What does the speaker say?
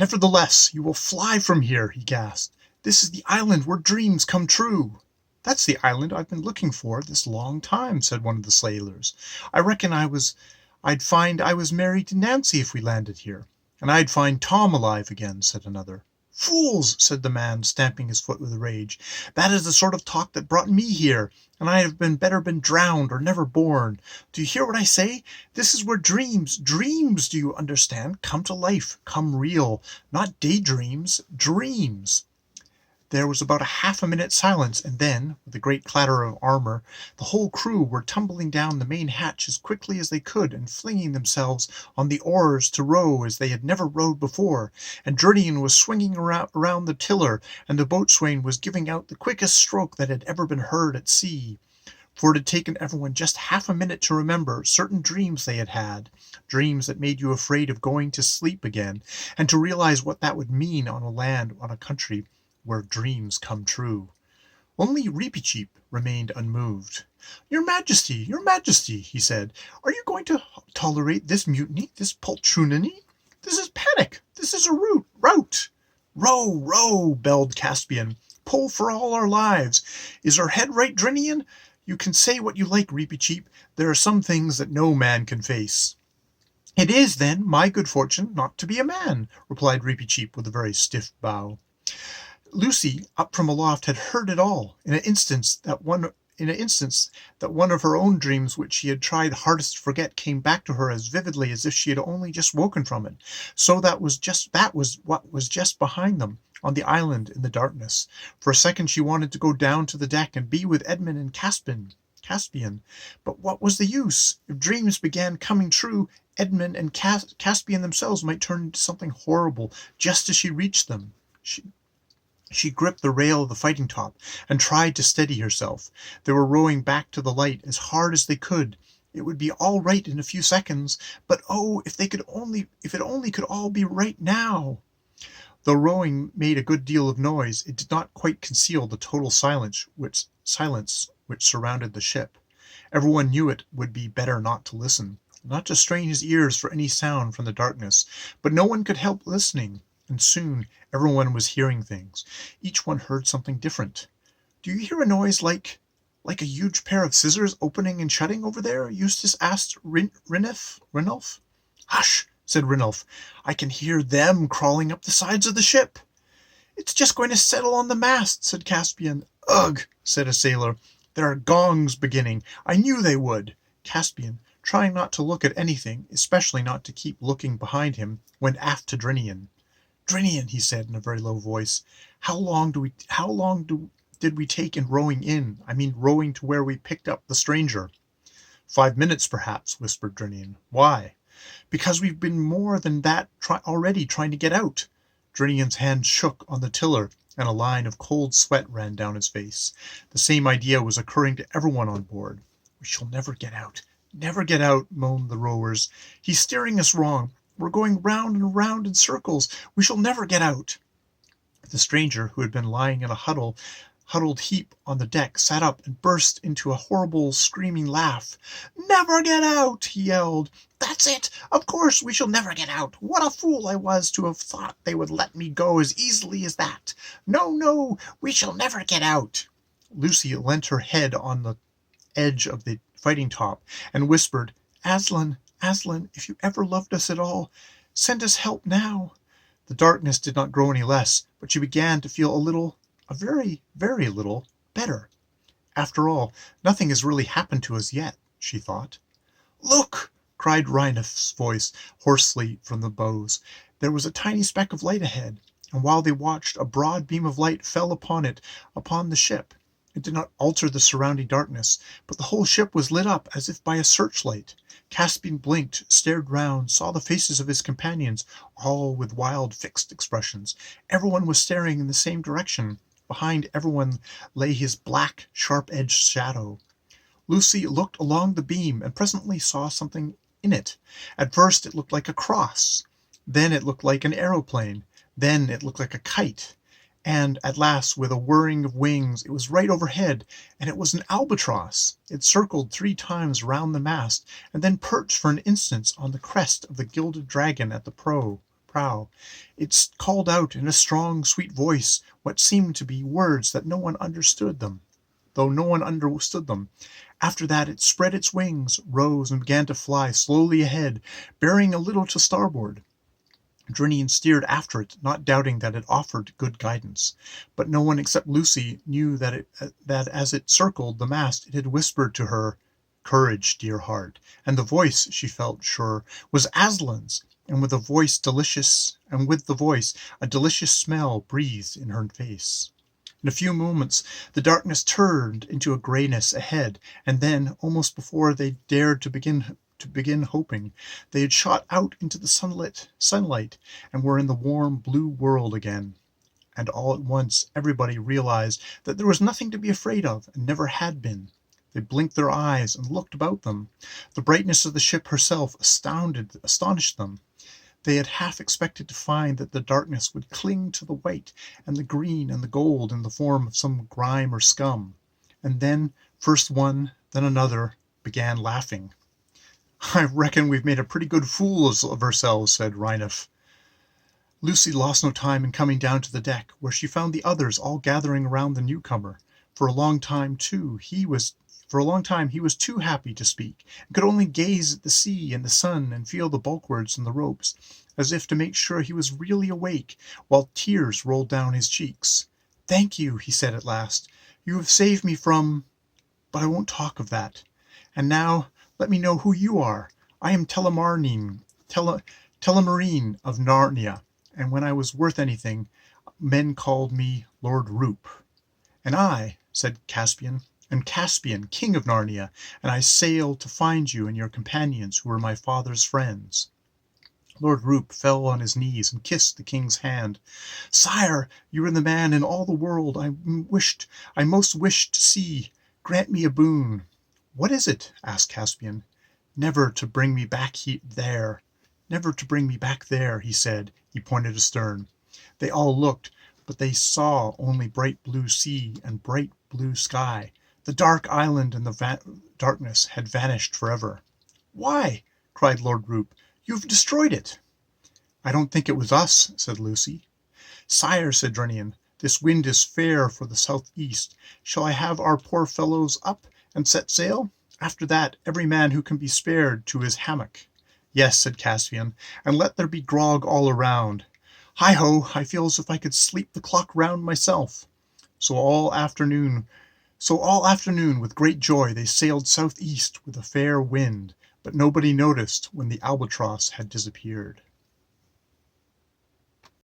Nevertheless, you will fly from here, he gasped. This is the island where dreams come true. That's the island I've been looking for this long time, said one of the sailors. I reckon I'd find I was married to Nancy if we landed here. And I'd find Tom alive again, said another. Fools, said the man, stamping his foot with rage. That is the sort of talk that brought me here, and I have better been drowned or never born. Do you hear what I say? This is where dreams, do you understand, come to life, come real. Not daydreams, dreams. There was about a half a minute's silence, and then, with a great clatter of armor, the whole crew were tumbling down the main hatch as quickly as they could and flinging themselves on the oars to row as they had never rowed before, and Dwn was swinging around the tiller, and the boatswain was giving out the quickest stroke that had ever been heard at sea. For it had taken everyone just half a minute to remember certain dreams they had had, dreams that made you afraid of going to sleep again, and to realize what that would mean on a country where dreams come true. Only Reepicheep remained unmoved. Your Majesty, he said, are you going to tolerate this mutiny, this poltrooniny? This is panic. This is a rout. Row, belled Caspian. Pull for all our lives. Is our head right, Drinian? You can say what you like, Reepicheep. There are some things that no man can face. It is, then, my good fortune not to be a man, replied Reepicheep with a very stiff bow. Lucy, up from aloft, had heard it all. In an instant, that one of her own dreams which she had tried hardest to forget came back to her as vividly as if she had only just woken from it. So that was what was just behind them, on the island in the darkness. For a second she wanted to go down to the deck and be with Edmund and Caspian. But what was the use? If dreams began coming true, Edmund and Caspian themselves might turn into something horrible just as she reached them. She gripped the rail of the fighting top and tried to steady herself. They were rowing back to the light as hard as they could. It would be all right in a few seconds, but oh, if it only could all be right now. Though rowing made a good deal of noise, it did not quite conceal the total silence which surrounded the ship. Everyone knew it would be better not to listen, not to strain his ears for any sound from the darkness, but no one could help listening. And soon everyone was hearing things. Each one heard something different. Do you hear a noise like a huge pair of scissors opening and shutting over there? Eustace asked Ranulph. Hush, said Ranulph. I can hear them crawling up the sides of the ship. It's just going to settle on the mast, said Caspian. Ugh, said a sailor. There are gongs beginning. I knew they would. Caspian, trying not to look at anything, especially not to keep looking behind him, went aft to Drinian. Drinian, he said in a very low voice, how long did we take in rowing rowing to where we picked up the stranger? 5 minutes, perhaps, whispered Drinian. Why? Because we've been more than that already trying to get out. Drinian's hand shook on the tiller, and a line of cold sweat ran down his face. The same idea was occurring to everyone on board. We shall never get out, moaned the rowers. He's steering us wrong. We're going round and round in circles. We shall never get out. The stranger, who had been lying in a huddled heap on the deck, sat up and burst into a horrible screaming laugh. Never get out, he yelled. That's it. Of course we shall never get out. What a fool I was to have thought they would let me go as easily as that. No, we shall never get out. Lucy leant her head on the edge of the fighting top and whispered, Aslan, if you ever loved us at all, send us help now. The darkness did not grow any less, but she began to feel a very, very little, better. After all, nothing has really happened to us yet, she thought. Look, cried Ranulph's voice hoarsely from the bows. There was a tiny speck of light ahead, and while they watched, a broad beam of light fell upon the ship. It did not alter the surrounding darkness, but the whole ship was lit up as if by a searchlight. Caspian blinked, stared round, saw the faces of his companions, all with wild, fixed expressions. Everyone was staring in the same direction. Behind everyone lay his black, sharp-edged shadow. Lucy looked along the beam and presently saw something in it. At first it looked like a cross. Then it looked like an aeroplane. Then it looked like a kite. And at last, with a whirring of wings, it was right overhead, and it was an albatross. It circled 3 times round the mast, and then perched for an instant on the crest of the gilded dragon at the prow. prow. It called out in a strong, sweet voice what seemed to be words that no one understood them, though no one understood them. After that it spread its wings, rose, and began to fly slowly ahead, bearing a little to starboard. Drinian steered after it, not doubting that it offered good guidance. But no one except Lucy knew that as it circled the mast it had whispered to her, "Courage, dear heart," and the voice, she felt sure, was Aslan's, and with the voice a delicious smell breathed in her face. In a few moments the darkness turned into a grayness ahead, and then, almost before they dared to begin hoping, they had shot out into the sunlight and were in the warm blue world again. And all at once everybody realized that there was nothing to be afraid of, and never had been. They blinked their eyes and looked about them. The brightness of the ship herself astonished them. They had half expected to find that the darkness would cling to the white and the green and the gold in the form of some grime or scum. And then, first one, then another, began laughing. "I reckon we've made a pretty good fools of ourselves," said Rhinoff. Lucy lost no time in coming down to the deck, where she found the others all gathering around the newcomer. For a long time he was too happy to speak, and could only gaze at the sea and the sun and feel the bulwarks and the ropes, as if to make sure he was really awake, while tears rolled down his cheeks. "Thank you," he said at last. "You have saved me from... but I won't talk of that. And now let me know who you are. I am Telemarine of Narnia, and when I was worth anything, men called me Lord Roop." "And I," said Caspian, "am Caspian, king of Narnia, and I sailed to find you and your companions who were my father's friends." Lord Roop fell on his knees and kissed the king's hand. "Sire, you are the man in all the world I most wished to see. Grant me a boon." "What is it?" asked Caspian. "Never to bring me back there," he said. He pointed astern. They all looked, but they saw only bright blue sea and bright blue sky. The dark island and the darkness had vanished forever. "Why," cried Lord Roop, "you've destroyed it." "I don't think it was us," said Lucy. "Sire," said Drinian, "this wind is fair for the southeast. Shall I have our poor fellows up and set sail? After that, every man who can be spared to his hammock." "Yes," said Caspian, "and let there be grog all around. Hi-ho, I feel as if I could sleep the clock round myself." So all afternoon, with great joy, they sailed southeast with a fair wind, but nobody noticed when the albatross had disappeared.